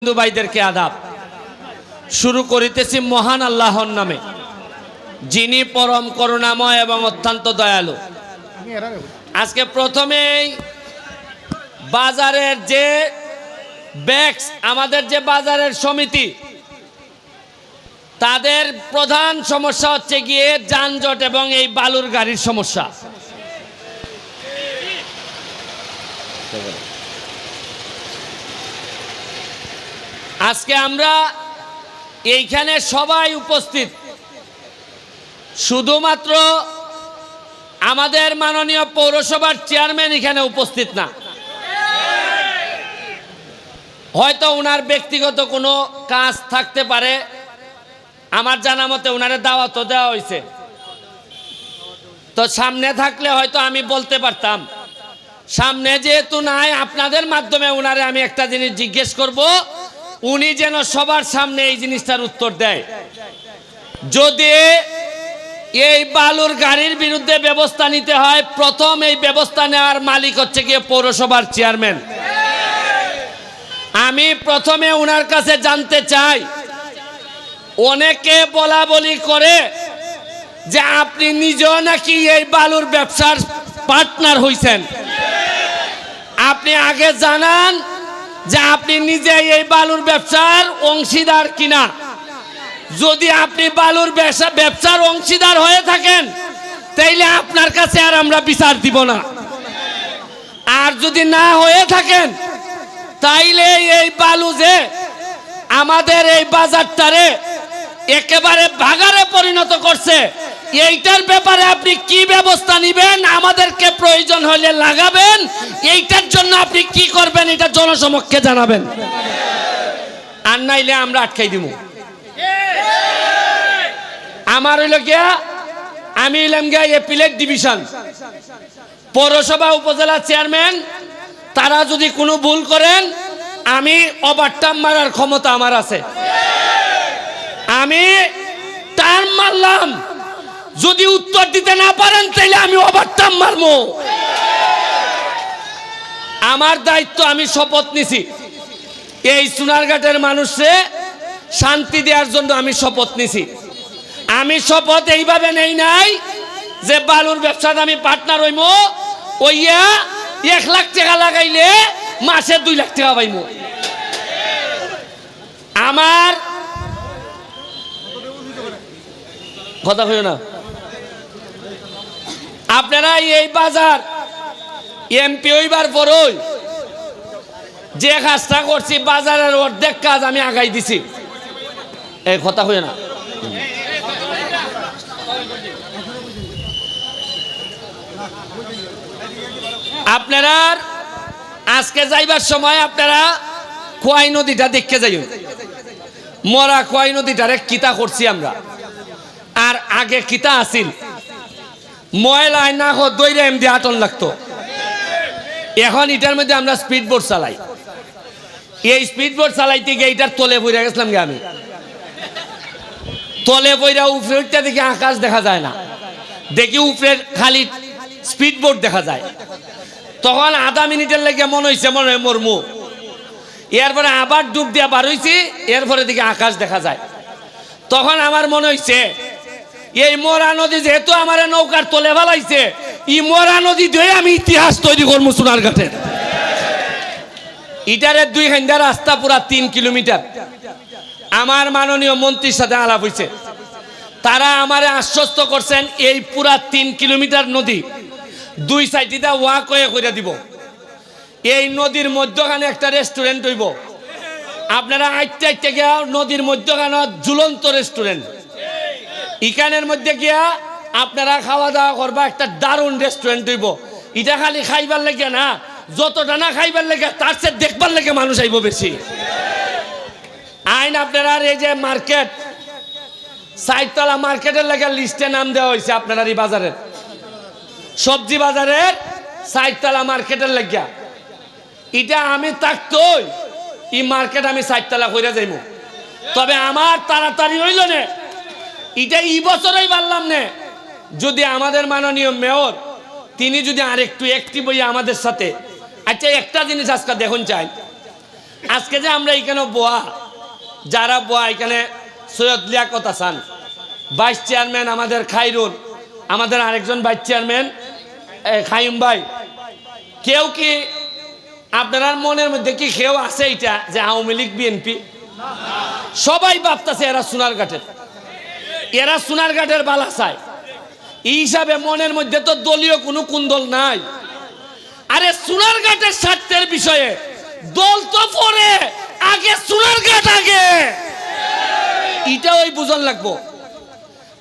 হিন্দু ভাইদেরকে আদাব। শুরু করিতেছি মহান আল্লাহর নামে, যিনি পরম করুণাময় এবং অত্যন্ত দয়ালু। আজকে প্রথমেই বাজারের যে ব্যাক্স, আমাদের যে বাজারের সমিতি, তাদের প্রধান সমস্যা হচ্ছে গিয়ে যানজট এবং এই বালুর গাড়ির সমস্যা। আজকে আমরা এইখানে সবাই উপস্থিত, শুধুমাত্র আমাদের মাননীয় পৌরসভার চেয়ারম্যান এখানে উপস্থিত না। হয়তো ওনার ব্যক্তিগত কোনো কাজ থাকতে পারে, আমার জানা মতে ওনারে দাওয়াতও দেওয়া হয়েছে, তো সামনে থাকলে হয়তো আমি বলতে পারতাম। সামনে যেহেতু নাই, আপনাদের মাধ্যমে ওনারে আমি একটা জিনিস জিজ্ঞেস করব, উনি যেন সবার সামনে এই জিনিসটার উত্তর দেয়। যদি এই বালুর গাড়ির বিরুদ্ধে ব্যবস্থা নিতে হয়, প্রথম এই ব্যবস্থা নেওয়ার মালিক হচ্ছে গিয়ে পৌরসভার চেয়ারম্যান। আমি প্রথমে ওনার কাছে জানতে চাই, অনেকে বলা বলি করে যে আপনি নিজেও নাকি এই বালুর ব্যবসার পার্টনার হইছেন। আপনি আগে জানান যে আপনি নিজে এই বালুর ব্যবসার অংশীদার কিনা। যদি আপনি বালুর ব্যবসার অংশীদার হয়ে থাকেন, তাইলে আপনার কাছে আর আমরা বিচার দিব না। আর যদি না হয়ে থাকেন, তাইলে এই বালু যে আমাদের এই বাজারটারে একেবারে ভাগারে পরিণত করছে, এইটার ব্যাপারে আপনি কি ব্যবস্থা নেবেন, আমাদেরকে প্রয়োজন হলে লাগাবেন, এইটার জন্য আপনি কি করবেন এটা জনসমক্ষে জানাবেন। আর নাইলে আমরা আটকাই দিব। আমার হইল গিয়া, আমি হইলাম গিয়া এপিলেট ডিভিশন পৌরসভা উপজেলা চেয়ারম্যান। তারা যদি কোনো ভুল করেন, আমি ওভারটার্ম মারার ক্ষমতা আমার আছে। আমি টার্ম মারলাম, যদি উত্তর দিতে না পারেন তাহলে আমি ওভারটার্ম মারবো। আমার দায়িত্ব, আমি শপথ নিছি এই সোনারঘাটের মানুষে শান্তি দেওয়ার জন্য। আমি শপথ নিছি। আমি শপথ এইভাবে নেই নাই যে বালুর ব্যবসাতে আমি পার্টনার হইমো, ওইয়া 1 লাখ টাকা লাগাইলে মাসে 2 লাখ টাকা পাইমো। আমার কথা কইও না। আপনারা এই বাজার এমপি হইবার পরই যে কাজটা করছি, বাজারের অর্ধেক কাজ আমি আগাই দিছি। এই কথা কইও না। আপনারা আজকে যাইবার সময় আপনারা খোয়াই নদীটা দেখতে যাইও। মরা খোয়াই নদীটারে কিতা করছি আমরা, আর আগে কিতা আসিল, ময়লায় না দইরে এমনি আটন লাগতো। এখন এটার মধ্যে আমরা স্পিড বোট চালাই। এই স্পিড বোট চালাইতে গিয়ে এটার তলে বইরা গেছিলাম গে আমি। তলে বইরা উপরে উঠতে দেখি আকাশ দেখা যায় না, দেখি উপরে খালি স্পিড বোট দেখা যায়। তখন আধা মিনিটের লেগে মনে হয়েছে মনে হয় মরমু। এরপরে আবার ডুব দিয়া বার হয়েছি, এরপরে দিকে আকাশ দেখা যায়। তখন আমার মনে হয়েছে এই মরা নদী যেহেতু আমার নৌকার তলে ফেলাইছে, এই মরা নদী দিয়ে আমি ইতিহাস তৈরি করবো সোনারঘাটের। ইটারের 2 ঘন্টা রাস্তা, পুরা 3 কিলোমিটার। আমার মাননীয় মন্ত্রীর সাথে আলাপ হয়েছে, তারা আমারে আশ্বস্ত করছেন এই পুরা 3 কিলোমিটার নদী 2 সাইডে ওয়াক হয়ে করে দিব। এই নদীর মধ্যখানে একটা রেস্টুরেন্ট হইব। আপনারা আইতে আইতে গিয়া নদীর মধ্যখানে ঝুলন্ত রেস্টুরেন্ট, ইকানের মধ্যে গিয়া আপনারা খাওয়া দাওয়া করবা, একটা দারুণ রেস্টুরেন্ট হইব। এটা খালি খাইবার লেগে না, যতটা না খাইবার লেগে তার চেয়ে দেখবার লেগে মানুষ আইব বেশি। আইন আপনারা এই যে মার্কেট, 4 তলা মার্কেটের লেগে লিস্টে নাম দেওয়া হয়েছে আপনারা এই বাজারের, সবজি বাজারের 4 তলা মার্কেটের লেগে। এটা আমি থাকতোই এই মার্কেট আমি 4 তলা কইরা যাইমু। তবে আমার তাড়াতাড়ি হইল না, এটা এই বছরই পারলাম না। যদি আমাদের মাননীয় মেয়র তিনি যদি আরেকটু অ্যাক্টিভ হইয়া আমাদের সাথে, আচ্ছা একটা জিনিস আজকে দেখুন চাই, আজকে যে আমরা এখানে বোয়া, যারা বোয়া এখানে সৈয়দ লিয়াকত হাসান, ভাইস চেয়ারম্যান আমাদের খাইরুল, আমাদের আরেকজন ভাইস চেয়ারম্যান খাইম ভাই, কেউ কি আপনার মনের মধ্যে কি কেউ আছে এটা যে আওয়ামী লীগ বিএনপি? সবাই ভাবতেছে এরা সোনারঘাটের, এরা সোনারঘাটের বালা চায়। এই হিসাবে মনের মধ্যে তো দলীয় কোনো কুন্দল নাই। আরে সোনারঘাটের স্বার্থের বিষয়ে দল তো পরে, আগে সোনারঘাট আগে, এটা ওই বুঝন লাগবো।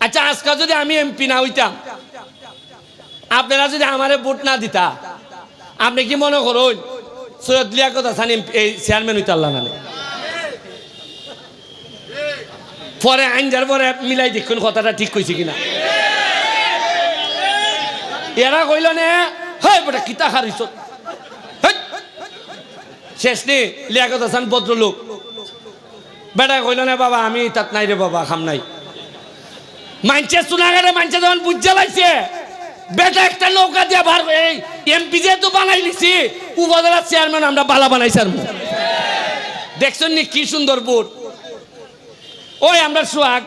আচ্ছা আজকে যদি আমি এমপি না হইতাম, আপনারা যদি আমারে ভোট না দিতা, আপনি কি মনে করুন সৈয়দ লিয়াকত হাসান এই চেয়ারম্যান হইতে আল্লাহ না? পরে আইন যার পরে মিলাই দেখুন কথাটা ঠিক কইছি কিনা। এরা কইল নে হয় বেটা কিতা খারিছ, শেষ নি লিয়াকত হাসান ভদ্রলোক বেটা কইল না বাবা আমি তাত নাই রে বাবা, খাম নাই। মানছে সোনাগারে মানছে যখন বুঝা লাগছে বেটা একটা নৌকা দিয়ে ভার এই এমপি যেহেতু বানাই লিছি, উপজেলার চেয়ারম্যান আমরা বালা বানাই স্যার। দেখছেন নি কি সুন্দর বুট। ওই আমরা সোহাগ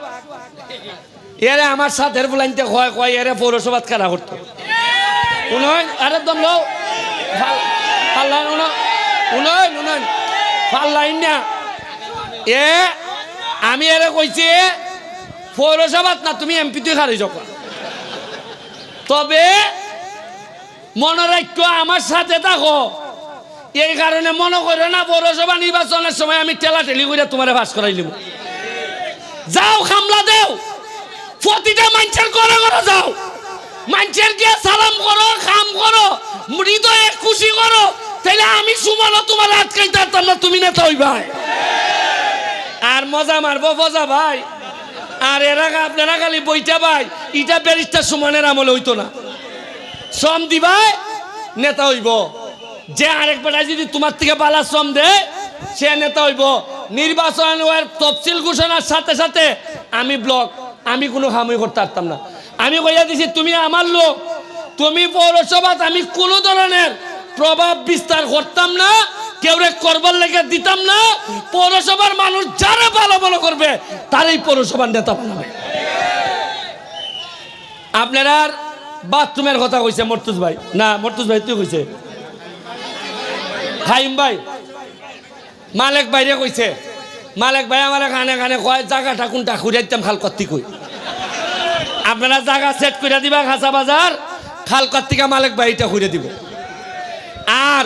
এরে আমার সাথে বুলাইতে কয় কয় এরে পৌরসভাত কারা করতো উনয়, আরে দম লো পাল্লাইন উনয় উনয় পাল্লাইন না এ আমি এরে কইছি পৌরসভাত না, তুমি এমপি তুই খারি যখন। তবে মনে রাখো আমার সাথে থাকো, এই কারণে মনে করো না পৌরসভা নির্বাচনের সময় আমি ঠেলাঠেলি করে তোমার পাস করাই দিব। যাও খামলা দেও, প্রতিটা মানুষের ঘরে ঘরে যাও, মানুষের গিয়ে সালাম করো, খাম করো, হৃদয়ে খুশি করো, তাইলে আমি সুমন তোমার আটকাইতে পারতাম না, তুমি নেতা হই ভাই। আর মজা মারবো ফজা ভাই, আর এরা আপনারা খালি বইটা ভাই, ইটা ব্যারিস্টার সুমনের আমলে হইতো না। শ্রম দিবাই নেতা হইব, যে আরেকবার যদি তোমার থেকে বালা শ্রম দেয় সে নেতা হইব। নির্বাচন তফসিল ঘোষণার সাথে সাথে আমি ব্লক, আমি কোনো হামই করতে পারতাম না। আমি কইয়া দিছি তুমি আমার লোক, তুমি পৌরসভাত আমি কোনো ধরনের প্রভাব বিস্তার করতাম না, কেউ করবার লেগে দিতাম না। পৌরসভার মানুষ যারা ভালো ভালো করবে তারাই পৌরসভার নেতা বানাবে। আপনারা বাথরুমের কথা কইছে মর্তুজ ভাই, না মর্তুজ ভাই তুই কইছে, খাইম ভাই মালিক ভাইরে কইছে, মালিক ভাই আমার কানে কানে কয় জায়গাটা কোনটা ঘুরে দিতাম খাল কর্তি কই। আপনারা জায়গা সেট করে দিবা খাসা বাজার, খাল কর্তিকা মালিক ভাই এটা ঘুরে দিব। আর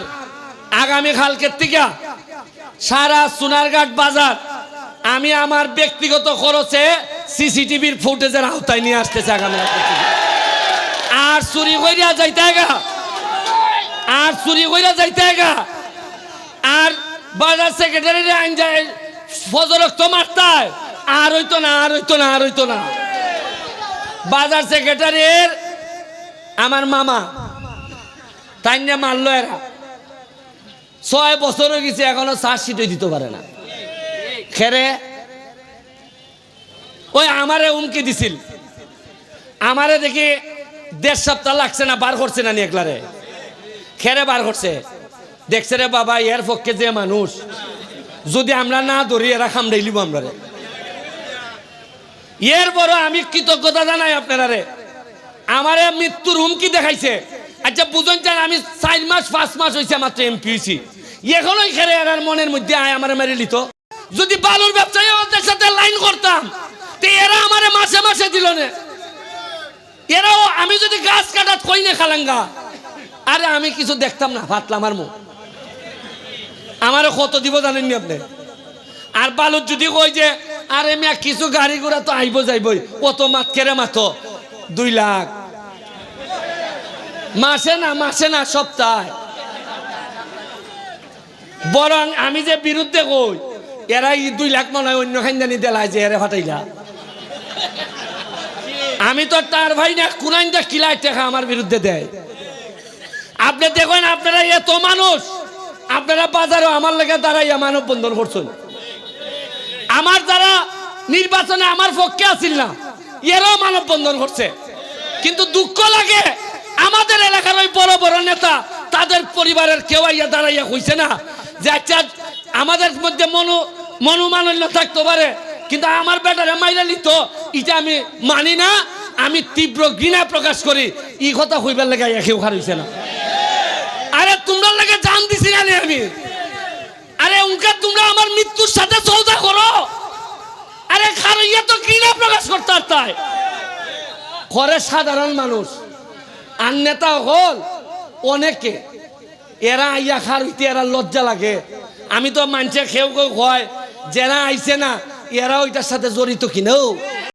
আগামী খালকের থেকে সারা সোনারঘাট বাজার আমি আমার ব্যক্তিগত খরচে সিসিটিভির ফুটেজের আওতায় নিয়ে আসতেছে আগামী। আর চুরি কইরা যাইতে গা, আর চুরি কইরা যাইতে গা, আর বাজার সেক্রেটারি আইন যায় ফজরক তো মারতায়, আর হইতো না, আর হইতো না, আর হইতো না। বাজার সেক্রেটারির আমার মামা তাই নিয়ে মারলো এরা, 6 বছর হয়ে গেছে এখনো চার্জশিটও দিতে পারে না। খেরে ওই আমারে উমকি দিছিল, আমারে দেখি 1.5 সপ্তাহ লাগছে না, বার করছে না নি একলারে, খেরে বার করছে। দেখছে রে বাবা এর পক্ষে যে মানুষ, যদি আমরা না ধরি এরা খামড়াইলিব আমরা রে। এর বড় আমি কৃতজ্ঞতা জানাই আপনারা রে, আমারে মৃত্যুর হুমকি দেখাইছে। আচ্ছা বুঝুন চান আমি 4 মাস 5 মাস হয়েছে মাত্র এমপি হয়েছি, এখনোই খেরে এরার মনের মধ্যে আয় আমার মেরে লিত। যদি বালুর ব্যবসায়ী ওদের সাথে লাইন করতাম তো এরা আমারে মাসে মাসে দিল না। এরাও আমি যদি গাছ কাটাত কই না খালাঙ্গা, আরে আমি কিছু দেখতাম না, ফাটলাম আমার মুখ, আমারও কত দিব জানেননি আপনি। আর বালুর যদি কই যে আরে মিয়া কিছু গাড়ি ঘোড়া তো আইব যাইবই, কত মাত কেড়ে মাতো 2 লাখ মাসে না, মাসে না সপ্তাহে। বরং আমি যে বিরুদ্ধে কই এরা 2 লাখ মনে হয় অন্য খানদানি দেলায় যে এরা ফাটাইলা। আমি তো তার ভাই না, কুনাইন্দা কিলাই টাকা আমার বিরুদ্ধে দেয়। আপনি দেখেন আপনারা এত মানুষ, আপনারা বাজারে আমার লেগে দাঁড়াইয়া মানববন্ধন করছেন। আমার যারা নির্বাচনে আমার পক্ষে আসিল না এরাও মানববন্ধন করছে। কিন্তু দুঃখ লাগে আমাদের এলাকার ওই বড় বড় নেতা তাদের পরিবারের কেউ আইয়া দাঁড়াইয়া কইছে না যে আচ্ছা আমাদের মধ্যে মনোমালিন্য থাকতে পারে, কিন্তু আমার বেটারে মাইরা লিত এটা আমি মানি না। আমি তীব্র ঘৃণা প্রকাশ করি। এই কথা হইবার লেগে কেউ খার হইছে না। আরে তোমরা লাগে জান দিছি না আমি। আরে উনকা তোমরা আমার মৃত্যুর সাথে সৌদা করো। আরে খার ইয়া তো ঘৃণা প্রকাশ করতে তাই করে সাধারণ মানুষ আর নেতা হল অনেকে। এরা আইয়া খার হইতে এরা লজ্জা লাগে। আমি তো মানছে খেউ কেউ হয় যারা আইছে না এরা ওইটার সাথে জড়িত কিনেও